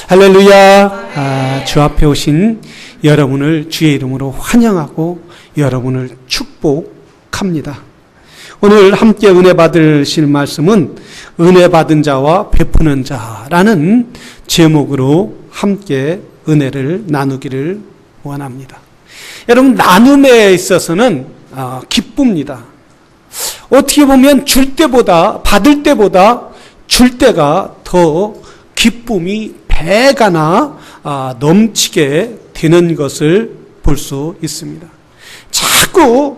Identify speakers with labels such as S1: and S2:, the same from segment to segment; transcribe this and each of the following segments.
S1: 할렐루야. 주 앞에 오신 여러분을 주의 이름으로 환영하고 여러분을 축복합니다. 오늘 함께 은혜 받으실 말씀은 은혜 받은 자와 베푸는 자라는 제목으로 함께 은혜를 나누기를 원합니다. 여러분, 나눔에 있어서는 기쁩니다. 어떻게 보면 줄 때보다, 받을 때보다 줄 때가 더 기쁨이 배가나 넘치게 되는 것을 볼 수 있습니다. 자꾸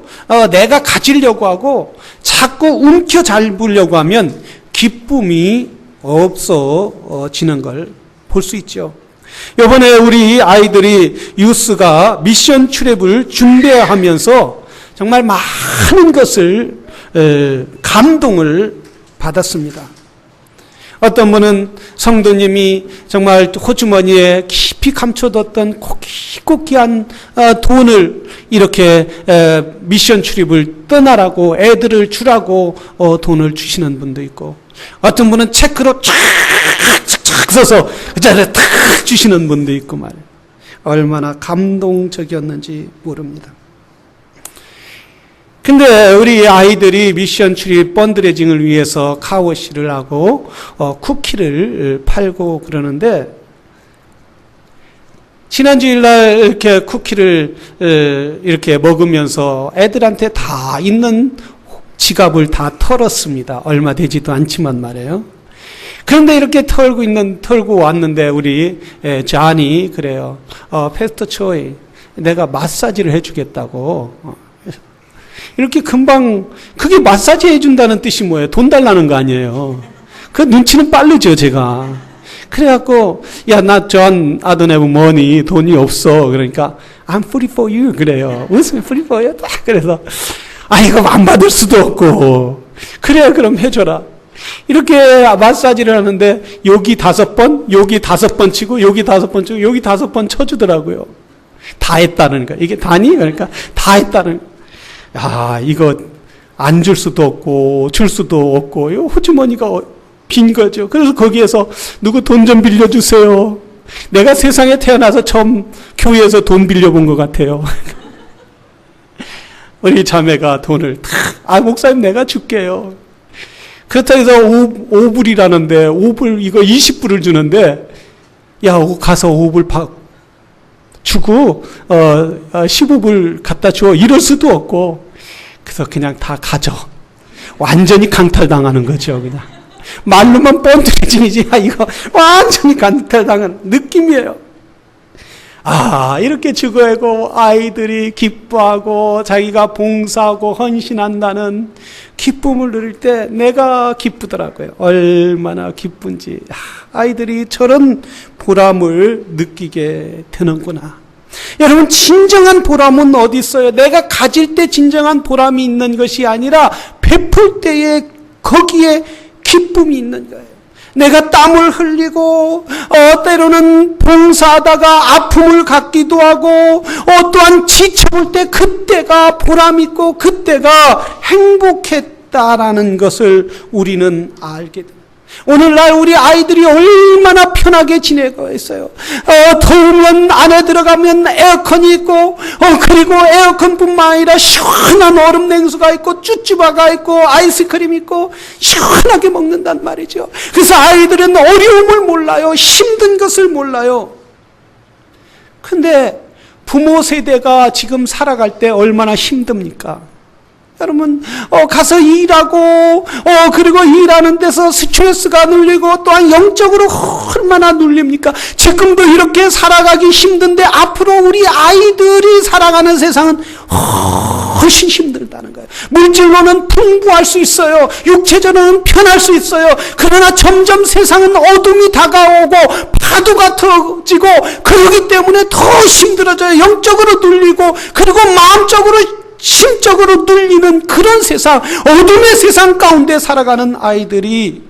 S1: 내가 가지려고 하고 자꾸 움켜잡으려고 하면 기쁨이 없어지는 걸 볼 수 있죠. 이번에 우리 아이들이 유스가 미션 출애을 준비하면서 정말 많은 것을 감동을 받았습니다. 어떤 분은 성도님이 정말 호주머니에 깊이 감춰뒀던 고귀한 돈을 이렇게 미션 출입을 떠나라고 애들을 주라고 돈을 주시는 분도 있고, 어떤 분은 체크로 쫙 써서 그 자리에 탁 주시는 분도 있고 말이에요. 얼마나 감동적이었는지 모릅니다. 근데 우리 아이들이 미션 출입 펀드레이징을 위해서 카워시를 하고 쿠키를 팔고 그러는데, 지난주일날 이렇게 쿠키를 이렇게 먹으면서 애들한테 다 있는 지갑을 다 털었습니다. 얼마 되지도 않지만 말이에요. 그런데 이렇게 털고 왔는데 우리 잔이 그래요. 패스터 초이, 내가 마사지를 해주겠다고. 이렇게 금방, 그게 마사지 해준다는 뜻이 뭐예요? 돈 달라는 거 아니에요. 그 눈치는 빠르죠, 제가. 그래갖고, 야, 나 John, I don't have money, 돈이 없어. 그러니까, I'm free for you. 그래요. 무슨 free for you? 딱 그래서, 이거 안 받을 수도 없고. 그래, 그럼 해줘라. 이렇게 마사지를 하는데, 여기 5번, 여기 5번 치고, 여기 5번 치고, 여기 5번 쳐주더라고요. 다 했다는 거야. 이게 다니? 그러니까, 다 했다는 거야. 이거 안 줄 수도 없고 줄 수도 없고 호주머니가 빈 거죠. 그래서 거기에서 누구 돈 좀 빌려주세요. 내가 세상에 태어나서 처음 교회에서 돈 빌려본 것 같아요. 우리 자매가 돈을 목사님 내가 줄게요. 그렇다고 해서 5불이라는데 5불 이거 20불을 주는데, 야, 가서 5불 주고 15불 갖다 줘, 이럴 수도 없고, 그래서 그냥 다 가져. 완전히 강탈당하는 거죠. 그냥 말로만 뻔뻔해지지, 이거 완전히 강탈당한 느낌이에요. 이렇게 주고하고 아이들이 기뻐하고 자기가 봉사하고 헌신한다는 기쁨을 누릴 때 내가 기쁘더라고요. 얼마나 기쁜지. 아이들이 저런 보람을 느끼게 되는구나. 여러분, 진정한 보람은 어디 있어요? 내가 가질 때 진정한 보람이 있는 것이 아니라 베풀 때에 거기에 기쁨이 있는 거예요. 내가 땀을 흘리고 때로는 봉사하다가 아픔을 갖기도 하고 또한 지쳐볼 때 그때가 보람 있고 그때가 행복했다라는 것을 우리는 알게 됩니다. 오늘날 우리 아이들이 얼마나 편하게 지내고 있어요. 더우면 안에 들어가면 에어컨이 있고, 그리고 에어컨뿐만 아니라 시원한 얼음 냉수가 있고, 쭈쭈바가 있고, 아이스크림 있고, 시원하게 먹는단 말이죠. 그래서 아이들은 어려움을 몰라요. 힘든 것을 몰라요. 근데 부모 세대가 지금 살아갈 때 얼마나 힘듭니까? 여러분, 가서 일하고, 그리고 일하는 데서 스트레스가 눌리고, 또한 영적으로 얼마나 눌립니까? 지금도 이렇게 살아가기 힘든데, 앞으로 우리 아이들이 살아가는 세상은 훨씬 힘들다는 거예요. 물질로는 풍부할 수 있어요. 육체적으로는 편할 수 있어요. 그러나 점점 세상은 어둠이 다가오고, 파도가 터지고, 그러기 때문에 더 힘들어져요. 영적으로 눌리고, 그리고 마음적으로 심적으로 눌리는 그런 세상, 어둠의 세상 가운데 살아가는 아이들이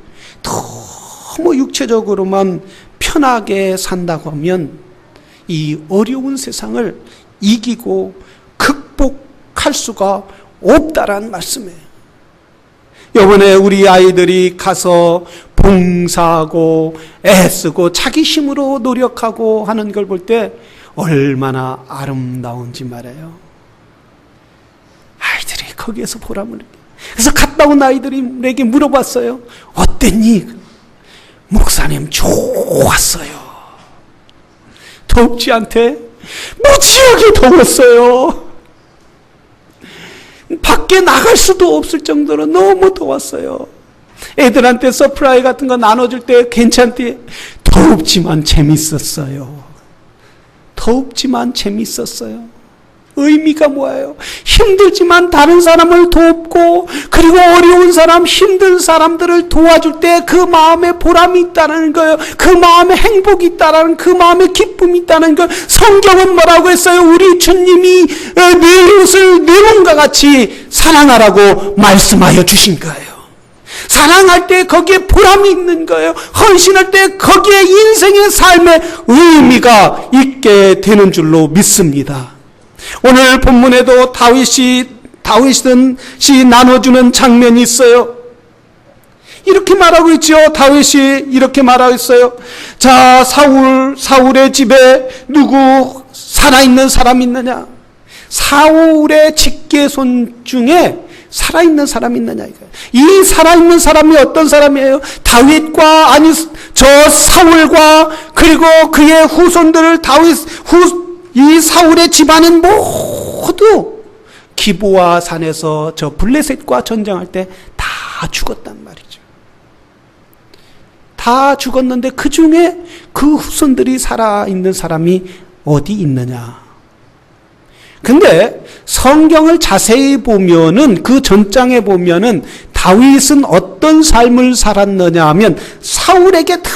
S1: 너무 육체적으로만 편하게 산다고 하면 이 어려운 세상을 이기고 극복할 수가 없다라는 말씀이에요. 이번에 우리 아이들이 가서 봉사하고 애쓰고 자기 힘으로 노력하고 하는 걸 볼 때 얼마나 아름다운지 말이에요. 아이들이 거기에서 보람을 느껴요. 그래서 갔다 온 아이들에게 물어봤어요. 어땠니? 목사님 좋았어요. 덥지 않대? 무지하게 더웠어요. 밖에 나갈 수도 없을 정도로 너무 더웠어요. 애들한테 서프라이 같은 거 나눠줄 때 괜찮대? 더웁지만 재밌었어요. 더웁지만 재밌었어요. 의미가 뭐예요? 힘들지만 다른 사람을 돕고, 그리고 어려운 사람, 힘든 사람들을 도와줄 때 그 마음에 보람이 있다는 거예요. 그 마음에 행복이 있다는, 그 마음에 기쁨이 있다는 거. 성경은 뭐라고 했어요? 우리 주님이 내 이웃을 내 몸과 같이 사랑하라고 말씀하여 주신 거예요. 사랑할 때 거기에 보람이 있는 거예요. 헌신할 때 거기에 인생의 삶의 의미가 있게 되는 줄로 믿습니다. 오늘 본문에도 다윗이 나눠주는 장면이 있어요. 이렇게 말하고 있죠. 다윗이 이렇게 말하고 있어요. 자, 사울의 집에 누구 살아있는 사람이 있느냐? 사울의 직계손 중에 살아있는 사람이 있느냐 이거예요. 이 살아있는 사람이 어떤 사람이에요? 다윗과, 아니 저 사울과, 그리고 그의 후손들을 이 사울의 집안은 모두 기브아 산에서 저 블레셋과 전쟁할 때 다 죽었단 말이죠. 다 죽었는데 그 중에 그 후손들이 살아있는 사람이 어디 있느냐? 근데 성경을 자세히 보면은, 그 전장에 보면은 다윗은 어떤 삶을 살았느냐 하면 사울에게 다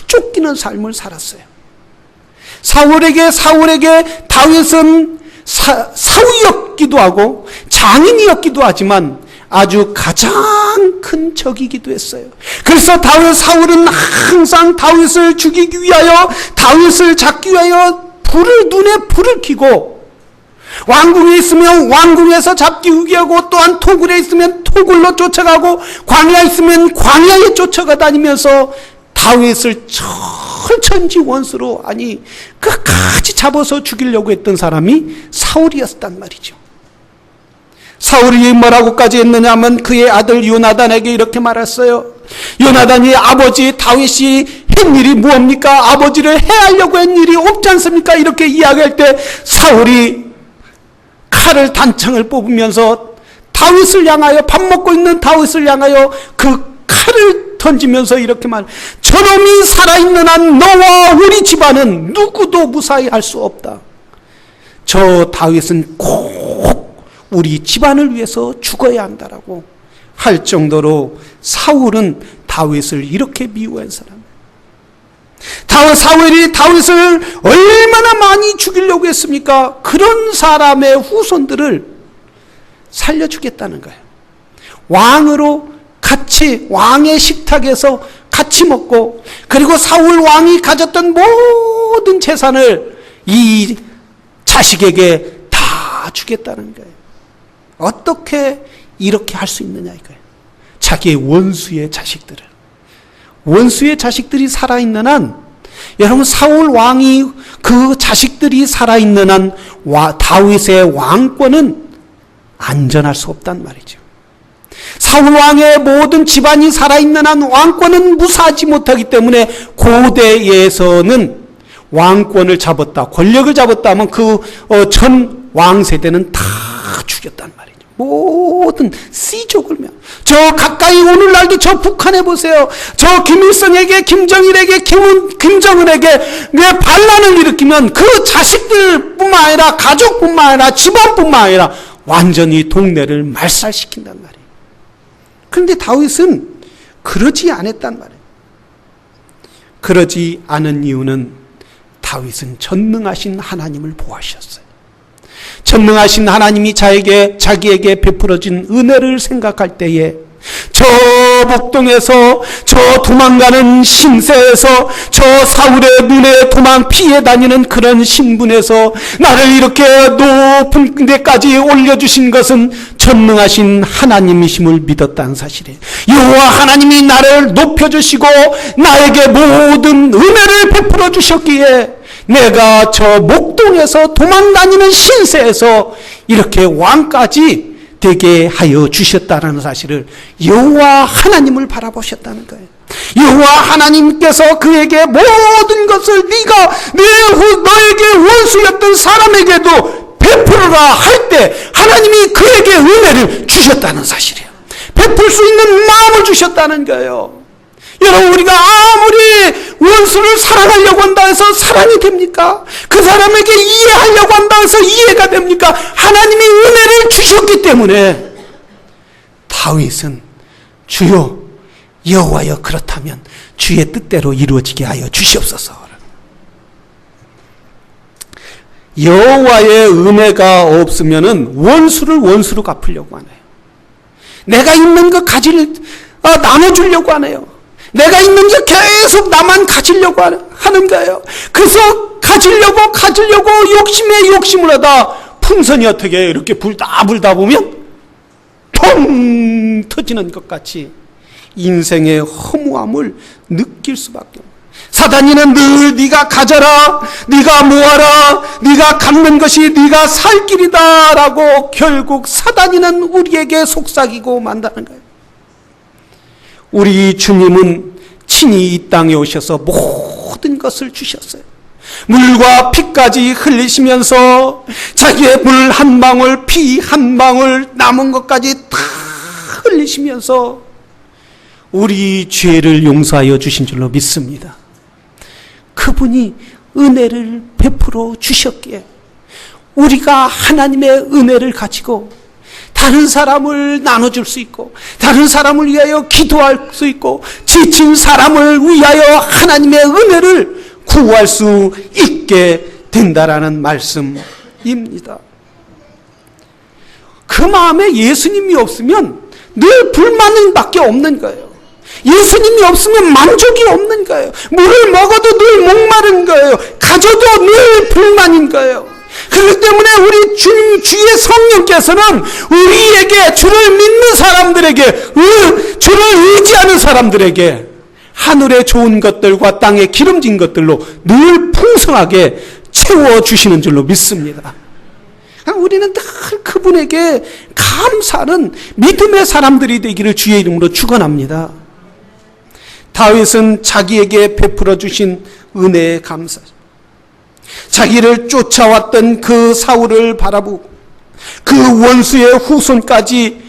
S1: 쫓기는 삶을 살았어요. 사울에게 다윗은 사위였기도 하고 장인이었기도 하지만 아주 가장 큰 적이기도 했어요. 그래서 사울은 항상 다윗을 죽이기 위하여, 다윗을 잡기 위하여 눈에 불을 켜고, 왕궁에 있으면 왕궁에서 잡기 위하고, 또한 토굴에 있으면 토굴로 쫓아가고, 광야에 있으면 광야에 쫓아가 다니면서 다윗을 천지 원수로, 아니 끝까지 잡아서 죽이려고 했던 사람이 사울이었단 말이죠. 사울이 뭐라고까지 했느냐 하면 그의 아들 요나단에게 이렇게 말했어요. 요나단이 아버지 다윗이 한 일이 무엇입니까? 아버지를 해하려고 한 일이 없지 않습니까? 이렇게 이야기할 때 사울이 칼을 단창을 뽑으면서 다윗을 향하여, 밥 먹고 있는 다윗을 향하여 그 칼을 던지면서 이렇게 저놈이 살아있는 한 너와 우리 집안은 누구도 무사히 할 수 없다. 저 다윗은 꼭 우리 집안을 위해서 죽어야 한다라고 할 정도로 사울은 다윗을 이렇게 미워한 사람. 사울이 다윗을 얼마나 많이 죽이려고 했습니까? 그런 사람의 후손들을 살려주겠다는 거예요. 왕으로 같이, 왕의 식탁에서 같이 먹고, 그리고 사울 왕이 가졌던 모든 재산을 이 자식에게 다 주겠다는 거예요. 어떻게 이렇게 할 수 있느냐 이거예요. 자기의 원수의 자식들이 살아있는 한, 여러분 사울 왕이 그 자식들이 살아있는 한 다윗의 왕권은 안전할 수 없단 말이죠. 사울 왕의 모든 집안이 살아있는 한 왕권은 무사하지 못하기 때문에 고대에서는 왕권을 잡았다, 권력을 잡았다 하면 그 전 왕세대는 다 죽였단 말이죠. 모든 씨족을 저 가까이 오늘날도 저 북한에 보세요. 저 김일성에게, 김정일에게, 김정은에게 반란을 일으키면 그 자식들뿐만 아니라, 가족뿐만 아니라, 집안뿐만 아니라 완전히 동네를 말살시킨단 말이에요. 그런데 다윗은 그러지 않았단 말이에요. 그러지 않은 이유는 다윗은 전능하신 하나님을 보호하셨어요. 전능하신 하나님이 자기에게 베풀어진 은혜를 생각할 때에 저 목동에서, 저 도망가는 신세에서, 저 사울의 눈에 도망 피해 다니는 그런 신분에서 나를 이렇게 높은 데까지 올려주신 것은 전능하신 하나님이심을 믿었다는 사실이에요. 여호와 하나님이 나를 높여주시고 나에게 모든 은혜를 베풀어 주셨기에 내가 저 목동에서 도망다니는 신세에서 이렇게 왕까지 되게 하여 주셨다는 사실을, 여호와 하나님을 바라보셨다는 거예요. 여호와 하나님께서 그에게 모든 것을 네가 너에게 원수였던 사람에게도 베풀어라 할 때 하나님이 그에게 은혜를 주셨다는 사실이에요. 베풀 수 있는 마음을 주셨다는 거예요. 여러분, 우리가 아무리 원수를 사랑하려고 한다 해서 사랑이 됩니까? 그 사람에게 이해하려고 한다 해서 이해가 됩니까? 하나님이 은혜를 주셨기 때문에 다윗은 주여 여호와여 그렇다면 주의 뜻대로 이루어지게 하여 주시옵소서. 여호와의 은혜가 없으면은 원수를 원수로 갚으려고 하네요. 내가 있는 거 나눠주려고 하네요. 내가 있는 게 계속 나만 가지려고 하는 거예요. 그래서 가지려고 욕심에 욕심을 하다 풍선이 어떻게 이렇게 불다 보면 펑 터지는 것 같이 인생의 허무함을 느낄 수밖에 없어요. 사단이는 늘 네가 가져라, 네가 모아라, 네가 갖는 것이 네가 살 길이다 라고 결국 사단이는 우리에게 속삭이고 만다는 거예요. 우리 주님은 친히 이 땅에 오셔서 모든 것을 주셨어요. 물과 피까지 흘리시면서 자기의 물 한 방울, 피 한 방울, 남은 것까지 다 흘리시면서 우리 죄를 용서하여 주신 줄로 믿습니다. 그분이 은혜를 베풀어 주셨기에 우리가 하나님의 은혜를 가지고 다른 사람을 나눠줄 수 있고, 다른 사람을 위하여 기도할 수 있고, 지친 사람을 위하여 하나님의 은혜를 구할 수 있게 된다라는 말씀입니다. 그 마음에 예수님이 없으면 늘 불만밖에 없는 거예요. 예수님이 없으면 만족이 없는 거예요. 물을 먹어도 늘 목마른 거예요. 가져도 늘 불만인 거예요. 그렇기 때문에 우리 주의 성령께서는 우리에게, 주를 믿는 사람들에게, 주를 의지하는 사람들에게 하늘의 좋은 것들과 땅의 기름진 것들로 늘 풍성하게 채워주시는 줄로 믿습니다. 우리는 늘 그분에게 감사하는 믿음의 사람들이 되기를 주의 이름으로 축원합니다. 다윗은 자기에게 베풀어 주신 은혜에 감사합니다. 자기를 쫓아왔던 그 사울을 바라보고 그 원수의 후손까지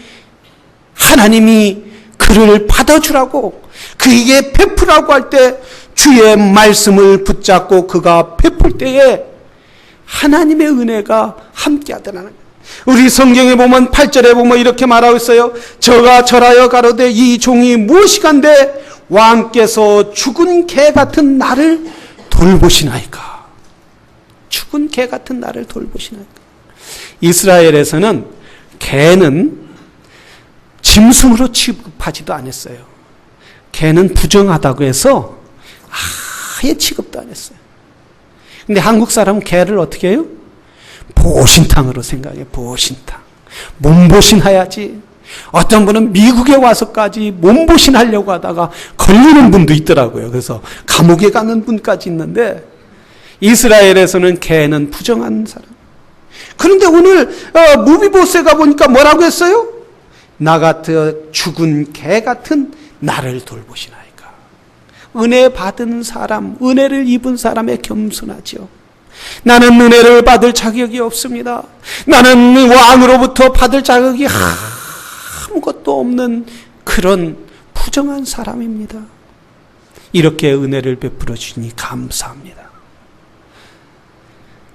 S1: 하나님이 그를 받아주라고, 그에게 베풀라고 할 때 주의 말씀을 붙잡고 그가 베풀 때에 하나님의 은혜가 함께하더라는 거예요. 우리 성경에 보면 8절에 보면 이렇게 말하고 있어요. 저가 절하여 가로되 이 종이 무엇이간데 왕께서 죽은 개 같은 나를 돌보시나이까. 죽은 개 같은 나를 돌보시나이까. 이스라엘에서는 개는 짐승으로 취급하지도 않았어요. 개는 부정하다고 해서 아예 취급도 안 했어요. 근데 한국 사람은 개를 어떻게 해요? 보신탕으로 생각해요. 보신탕. 몸보신해야지. 어떤 분은 미국에 와서까지 몸보신하려고 하다가 걸리는 분도 있더라고요. 그래서 감옥에 가는 분까지 있는데, 이스라엘에서는 개는 부정한 사람. 그런데 오늘 무비보세가 보니까 뭐라고 했어요? 나 같은 죽은 개 같은 나를 돌보시나이까. 은혜 받은 사람, 은혜를 입은 사람의 겸손하죠. 나는 은혜를 받을 자격이 없습니다. 나는 왕으로부터 받을 자격이 아무것도 없는 그런 부정한 사람입니다. 이렇게 은혜를 베풀어 주시니 감사합니다.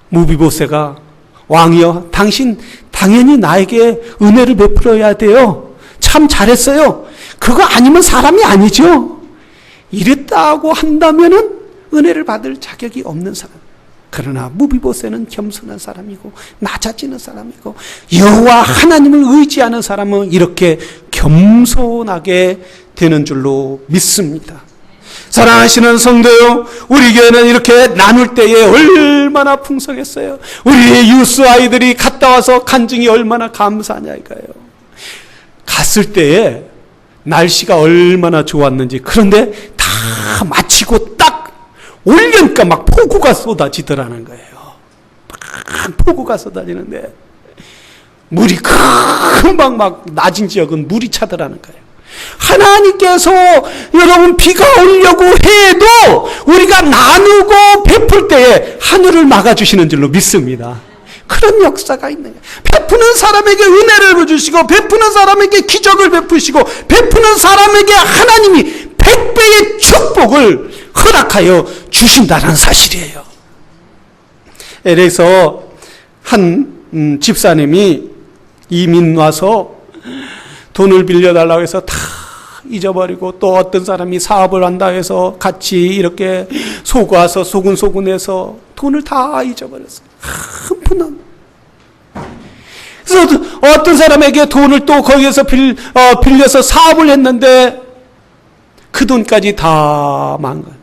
S1: 무비보세가 왕이여, 당신 당연히 나에게 은혜를 베풀어야 돼요. 참 잘했어요. 그거 아니면 사람이 아니죠. 이랬다고 한다면은 은혜를 받을 자격이 없는 사람. 그러나 무비보세는 겸손한 사람이고 낮아지는 사람이고 여호와 하나님을 의지하는 사람은 이렇게 겸손하게 되는 줄로 믿습니다. 사랑하시는 성도요, 우리 교회는 이렇게 나눌 때에 얼마나 풍성했어요. 우리 유스 아이들이 갔다 와서 간증이 얼마나 감사하냐 이거예요. 갔을 때에 날씨가 얼마나 좋았는지. 그런데 다 마치고 딱 올려니까 막 폭우가 쏟아지더라는 거예요. 막 폭우가 쏟아지는데 물이 금방 막 낮은 지역은 물이 차더라는 거예요. 하나님께서 여러분 비가 오려고 해도 우리가 나누고 베풀 때에 하늘을 막아주시는 줄로 믿습니다. 그런 역사가 있는 거예요. 베푸는 사람에게 은혜를 주시고 베푸는 사람에게 기적을 베푸시고 베푸는 사람에게 하나님이 100배의 축복을 허락하여 주신다는 사실이에요. LA에서 한 집사님이 이민 와서 돈을 빌려달라고 해서 다 잊어버리고, 또 어떤 사람이 사업을 한다 해서 같이 이렇게 속아서 소근소근해서 돈을 다 잊어버렸어요. 한 푼 안. 그래서 어떤 사람에게 돈을 또 거기에서 빌려서 사업을 했는데 그 돈까지 다 망간.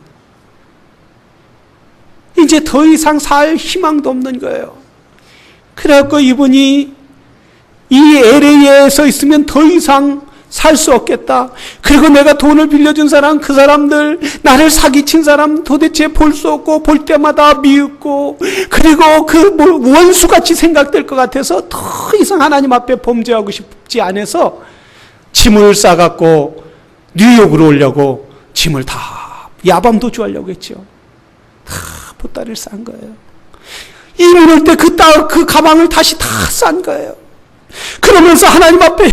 S1: 이제 더 이상 살 희망도 없는 거예요. 그래갖고 이분이 이 LA에 서 있으면 더 이상 살 수 없겠다. 그리고 내가 돈을 빌려준 사람, 그 사람들, 나를 사기친 사람 도대체 볼 수 없고 볼 때마다 미흡고, 그리고 그 원수같이 생각될 것 같아서 더 이상 하나님 앞에 범죄하고 싶지 않아서 짐을 싸갖고 뉴욕으로 오려고 짐을 다 야밤 도주하려고 했죠. 다 보따리를 싼 거예요. 이민 올 때 그 가방을 다시 다 싼 거예요. 그러면서 하나님 앞에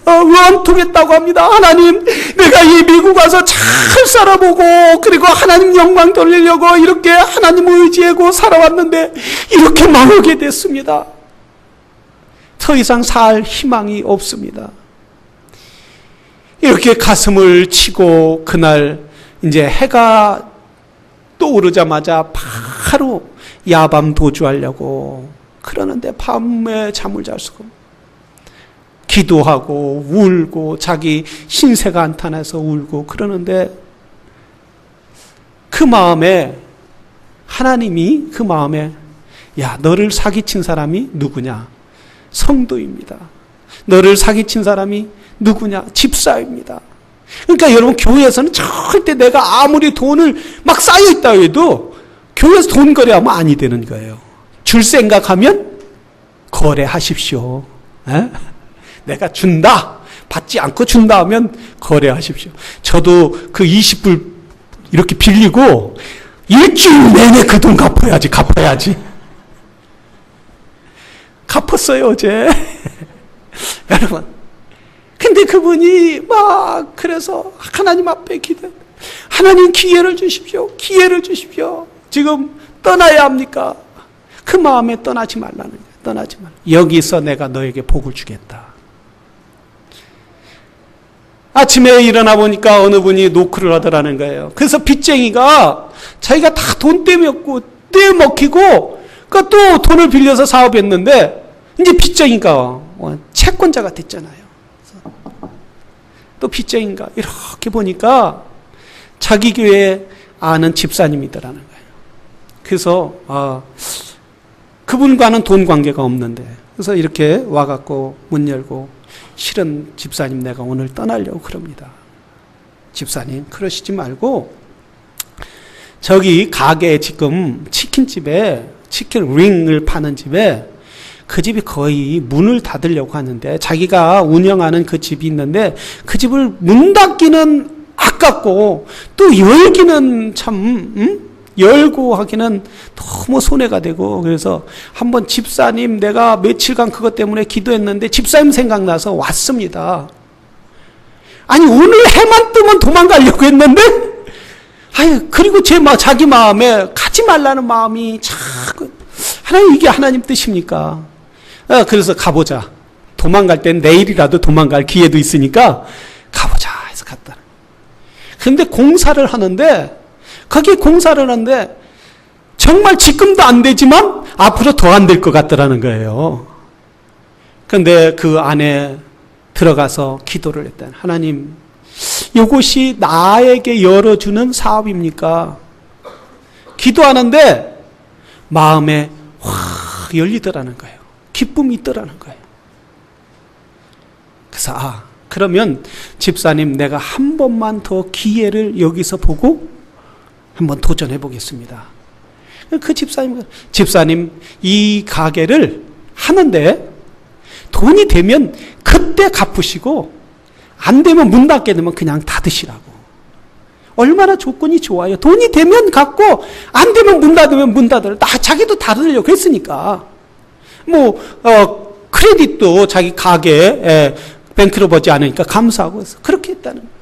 S1: 원통했다고 합니다. 하나님, 내가 이 미국 와서 잘 살아보고 그리고 하나님 영광 돌리려고 이렇게 하나님 의지하고 살아왔는데 이렇게 망하게 됐습니다. 더 이상 살 희망이 없습니다. 이렇게 가슴을 치고 그날 이제 해가 떠오르자마자 바로 야밤 도주하려고 그러는데 밤에 잠을 잘 수가 없어요. 기도하고 울고 자기 신세가 한탄해서 울고 그러는데 그 마음에 하나님이 그 마음에, 야, 너를 사기친 사람이 누구냐? 성도입니다. 너를 사기친 사람이 누구냐? 집사입니다. 그러니까 여러분, 교회에서는 절대 내가 아무리 돈을 막 쌓여있다 해도 교회에서 돈 거래하면 아니 되는 거예요. 줄 생각하면 거래하십시오. 에? 내가 준다, 받지 않고 준다 하면 거래하십시오. 저도 그 20불 이렇게 빌리고 일주일 내내 그 돈 갚아야지. 갚았어요, 어제. 여러분. 근데 그분이 막 그래서 하나님 앞에 기도, 하나님 기회를 주십시오. 지금 떠나야 합니까? 그 마음에 떠나지 말라는 거예요. 떠나지 말라. 여기서 내가 너에게 복을 주겠다. 아침에 일어나 보니까 어느 분이 노크를 하더라는 거예요. 그래서 빚쟁이가 자기가 다 돈 떼먹히고 그러니까 또 돈을 빌려서 사업했는데 이제 빚쟁이가 채권자가 됐잖아요. 또 빚쟁이가 이렇게 보니까 자기 교회에 아는 집사님이더라는 거예요. 그래서 그분과는 돈 관계가 없는데, 그래서 이렇게 와갖고 문 열고, 실은 집사님 내가 오늘 떠나려고 그럽니다. 집사님 그러시지 말고 저기 가게에 지금 치킨집에 치킨 링을 파는 집에, 그 집이 거의 문을 닫으려고 하는데 자기가 운영하는 그 집이 있는데 그 집을 문 닫기는 아깝고 또 열기는 참 열고 하기는 너무 손해가 되고, 그래서 한번 집사님 내가 며칠간 그것 때문에 기도했는데 집사님 생각나서 왔습니다. 아니 오늘 해만 뜨면 도망가려고 했는데 그리고 자기 마음에 가지 말라는 마음이 자꾸, 하나님 이게 하나님 뜻입니까? 그래서 가보자. 도망갈 땐 내일이라도 도망갈 기회도 있으니까 가보자 해서 갔다. 근데 공사를 하는데 정말 지금도 안 되지만 앞으로 더 안 될 것 같더라는 거예요. 그런데 그 안에 들어가서 기도를 했다. 하나님, 이것이 나에게 열어주는 사업입니까? 기도하는데 마음에 확 열리더라는 거예요. 기쁨이 있더라는 거예요. 그래서 그러면 집사님, 내가 한 번만 더 기회를 여기서 보고 한번 도전해 보겠습니다. 그 집사님 이 가게를 하는데 돈이 되면 그때 갚으시고 안 되면 문 닫게 되면 그냥 닫으시라고. 얼마나 조건이 좋아요. 돈이 되면 갚고 안 되면 문 닫으면 문 닫으라. 자기도 닫으려고 했으니까. 크레딧도 자기 가게에 뱅크로버지 않으니까 감사하고 해서 그렇게 했다는 거예요.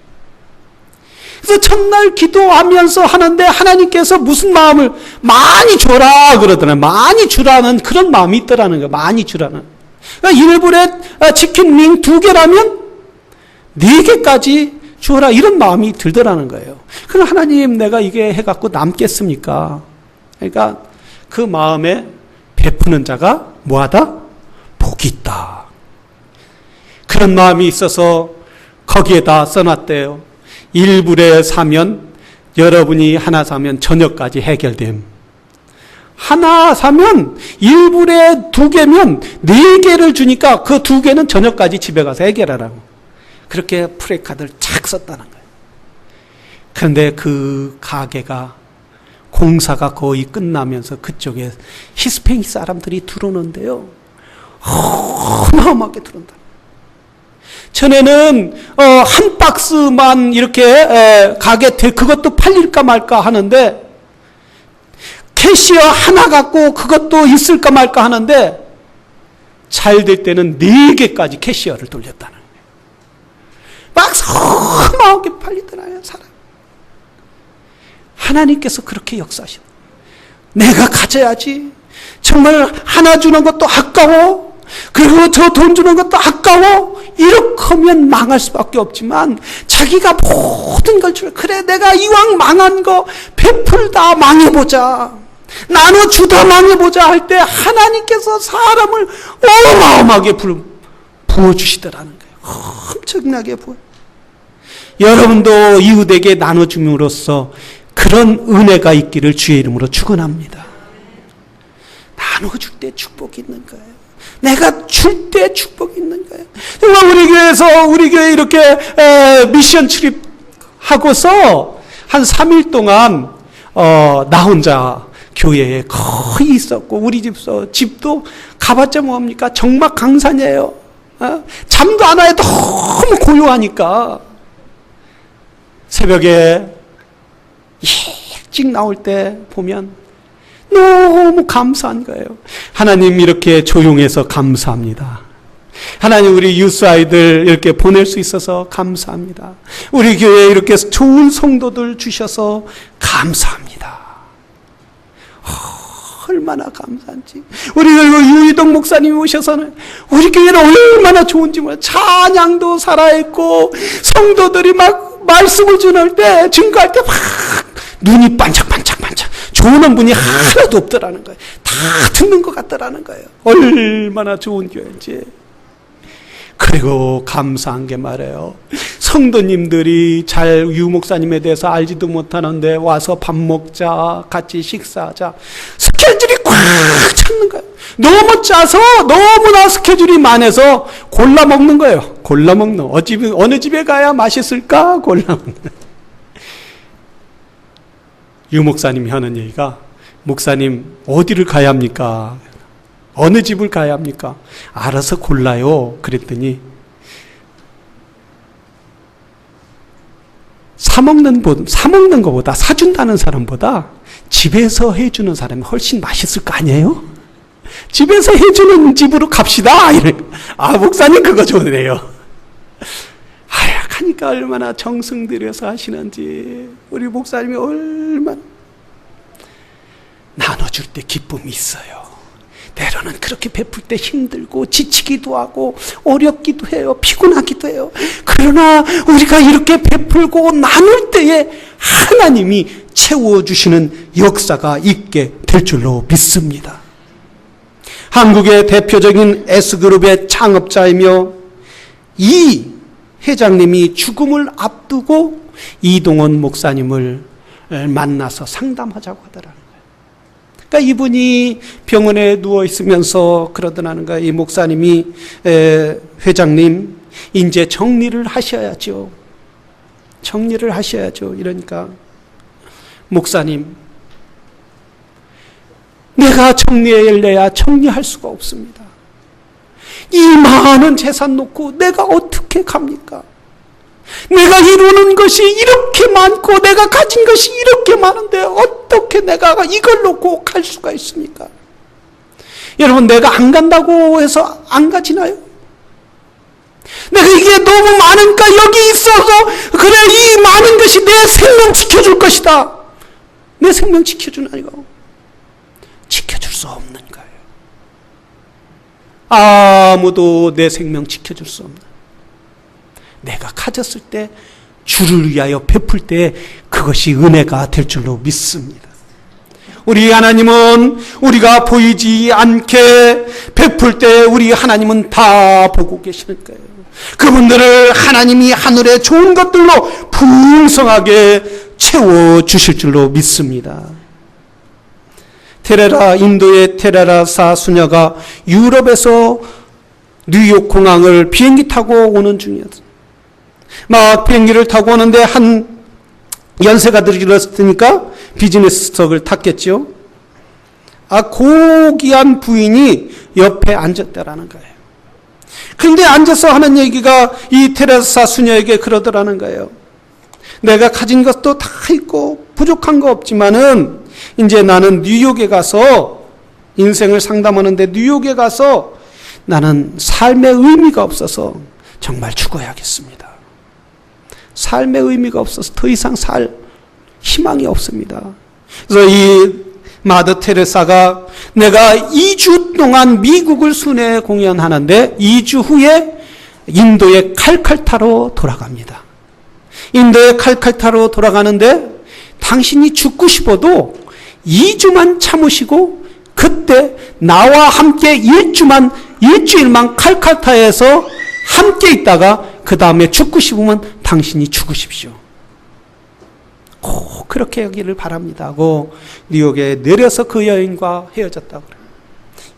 S1: 그래서 첫날 기도하면서 하는데 하나님께서 무슨 마음을 많이 줘라 그러더라고요. 많이 주라는 그런 마음이 있더라는 거예요. 많이 주라는. 그러니까 1불에 치킨 링 2개라면 4개까지 주어라 이런 마음이 들더라는 거예요. 그럼 하나님, 내가 이게 해갖고 남겠습니까? 그러니까 그 마음에 베푸는 자가 뭐하다? 복이 있다. 그런 마음이 있어서 거기에다 써놨대요. 1불에 사면, 여러분이 하나 사면 저녁까지 해결됨. 하나 사면 1불에 2개면 4개를 주니까 그 2개는 저녁까지 집에 가서 해결하라고. 그렇게 프레카드를 착 썼다는 거예요. 그런데 그 가게가 공사가 거의 끝나면서 그쪽에 히스패닉 사람들이 들어오는데요. 어마어마하게 들어온다. 전에는 한 박스만 이렇게 가게 그것도 팔릴까 말까 하는데 캐시어 하나 갖고 그것도 있을까 말까 하는데 잘 될 때는 4개까지 캐시어를 돌렸다는 거예요. 막 어마어마하게 팔리더라고요, 사람. 하나님께서 그렇게 역사하시는. 내가 가져야지. 정말 하나 주는 것도 아까워. 그리고 저 돈 주는 것도 아까워. 이렇게 하면 망할 수밖에 없지만 자기가 모든 걸 줄. 그래, 내가 이왕 망한 거 베풀다 망해보자. 나눠주다 망해보자 할 때 하나님께서 사람을 어마어마하게 부어주시더라는 거예요. 엄청나게 부어. 여러분도 이웃에게 나눠줌으로써 그런 은혜가 있기를 주의 이름으로 축원합니다. 나눠줄 때 축복이 있는 거예요. 내가 줄 때 축복이 있는 거예요. 우리 교회 이렇게 미션 출입 하고서 한 3일 동안 나 혼자 교회에 거의 있었고, 우리 집도 가봤자 뭐합니까? 정막 강산이에요. 잠도 안 와요. 너무 고요하니까. 새벽에 일찍 나올 때 보면 너무 감사한 거예요. 하나님, 이렇게 조용해서 감사합니다. 하나님, 우리 유스 아이들 이렇게 보낼 수 있어서 감사합니다. 우리 교회에 이렇게 좋은 성도들 주셔서 감사합니다. 얼마나 감사한지. 우리 유희동 목사님이 오셔서는 우리 교회는 얼마나 좋은지 몰라요. 찬양도 살아있고 성도들이 막 말씀을 전할 때, 증거할 때 막 눈이 반짝반짝반짝. 좋은 분이 하나도 없더라는 거예요. 다 듣는 것 같더라는 거예요. 얼마나 좋은 교회인지. 그리고 감사한 게 말이에요. 성도님들이 잘 유 목사님에 대해서 알지도 못하는데 와서 밥 먹자, 같이 식사하자. 스케줄이 꽉 찼는 거예요. 너무 짜서 너무나 스케줄이 많아서 골라 먹는 거예요. 골라 먹는. 어느 집에 가야 맛있을까? 골라 먹는. 유 목사님이 하는 얘기가, 목사님 어디를 가야 합니까? 어느 집을 가야 합니까? 알아서 골라요. 그랬더니 사먹는 것보다, 사준다는 사람보다 집에서 해주는 사람이 훨씬 맛있을 거 아니에요? 집에서 해주는 집으로 갑시다. 목사님 그거 좋네요. 하니까 얼마나 정성 들여서 하시는지. 우리 목사님이 얼마나 나눠줄 때 기쁨이 있어요. 때로는 그렇게 베풀 때 힘들고 지치기도 하고 어렵기도 해요. 피곤하기도 해요. 그러나 우리가 이렇게 베풀고 나눌 때에 하나님이 채워주시는 역사가 있게 될 줄로 믿습니다. 한국의 대표적인 S그룹의 창업자이며 이 회장님이 죽음을 앞두고 이동원 목사님을 만나서 상담하자고 하더라는 거예요. 그러니까 이분이 병원에 누워 있으면서 그러더라는 거예요. 이 목사님이 회장님 이제 정리를 하셔야죠. 정리를 하셔야죠. 이러니까 목사님, 내가 정리해야 정리할 수가 없습니다. 이 많은 재산 놓고 내가 어떻게 갑니까? 내가 이루는 것이 이렇게 많고 내가 가진 것이 이렇게 많은데 어떻게 내가 이걸 놓고 갈 수가 있습니까? 여러분, 내가 안 간다고 해서 안 가지나요? 내가 이게 너무 많으니까 여기 있어서 그래, 이 많은 것이 내 생명 지켜줄 것이다. 내 생명 지켜주나요? 지켜줄 수 없는 거예요. 아무도 내 생명 지켜줄 수 없는. 내가 가졌을 때 주를 위하여 베풀 때 그것이 은혜가 될 줄로 믿습니다. 우리 하나님은 우리가 보이지 않게 베풀 때 우리 하나님은 다 보고 계시는 거예요. 그분들을 하나님이 하늘의 좋은 것들로 풍성하게 채워주실 줄로 믿습니다. 인도의 테레사 수녀가 유럽에서 뉴욕 공항을 비행기 타고 오는 중이었어요. 막 비행기를 타고 오는데 한 연세가 들었으니까 비즈니스석을 탔겠죠. 고귀한 부인이 옆에 앉았다라는 거예요. 그런데 앉아서 하는 얘기가 이 테레사 수녀에게 그러더라는 거예요. 내가 가진 것도 다 있고 부족한 거 없지만은 이제 나는 뉴욕에 가서 인생을 상담하는데 뉴욕에 가서 나는 삶의 의미가 없어서 정말 죽어야겠습니다. 삶의 의미가 없어서 더 이상 살 희망이 없습니다. 그래서 이 마더 테레사가 내가 2주 동안 미국을 순회 공연하는데 2주 후에 인도의 칼칼타로 돌아갑니다. 인도의 칼칼타로 돌아가는데 당신이 죽고 싶어도 2주만 참으시고 그때 나와 함께 일주일만 칼칼타에서 함께 있다가 그 다음에 죽고 싶으면 당신이 죽으십시오. 꼭 그렇게 하기를 바랍니다 하고 뉴욕에 내려서 그 여인과 헤어졌다고 그래요.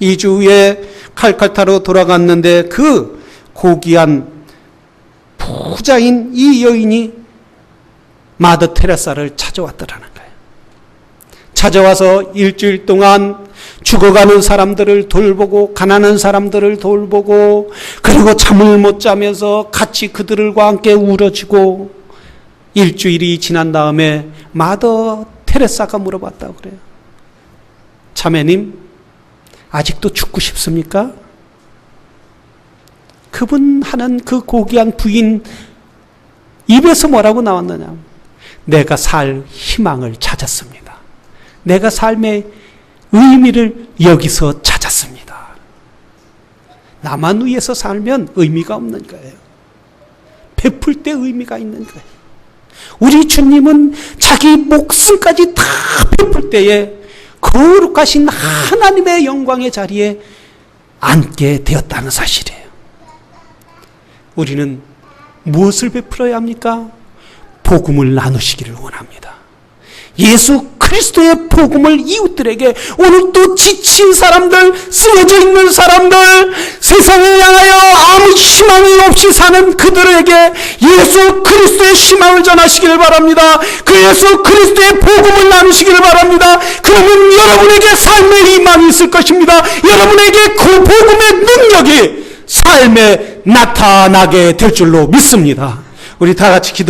S1: 2주 후에 칼칼타로 돌아갔는데 그 고귀한 부자인 이 여인이 마더 테레사를 찾아왔더라는 거예요. 찾아와서 일주일 동안 죽어가는 사람들을 돌보고 가난한 사람들을 돌보고 그리고 잠을 못 자면서 같이 그들과 함께 울어주고 일주일이 지난 다음에 마더 테레사가 물어봤다고 그래요. 자매님, 아직도 죽고 싶습니까? 그분 하는 그 고귀한 부인 입에서 뭐라고 나왔느냐? 내가 살 희망을 찾았습니다. 내가 삶의 의미를 여기서 찾았습니다. 나만 위해서 살면 의미가 없는 거예요. 베풀 때 의미가 있는 거예요. 우리 주님은 자기 목숨까지 다 베풀 때에 거룩하신 하나님의 영광의 자리에 앉게 되었다는 사실이에요. 우리는 무엇을 베풀어야 합니까? 복음을 나누시기를 원합니다. 예수 그리스도의 복음을 이웃들에게, 오늘 또 지친 사람들, 쓰러져 있는 사람들, 세상을 향하여 아무 희망이 없이 사는 그들에게 예수 그리스도의 희망을 전하시기를 바랍니다. 그 예수 그리스도의 복음을 나누시기를 바랍니다. 그러면 여러분에게 삶의 희망이 있을 것입니다. 여러분에게 그 복음의 능력이 삶에 나타나게 될 줄로 믿습니다. 우리 다 같이 기도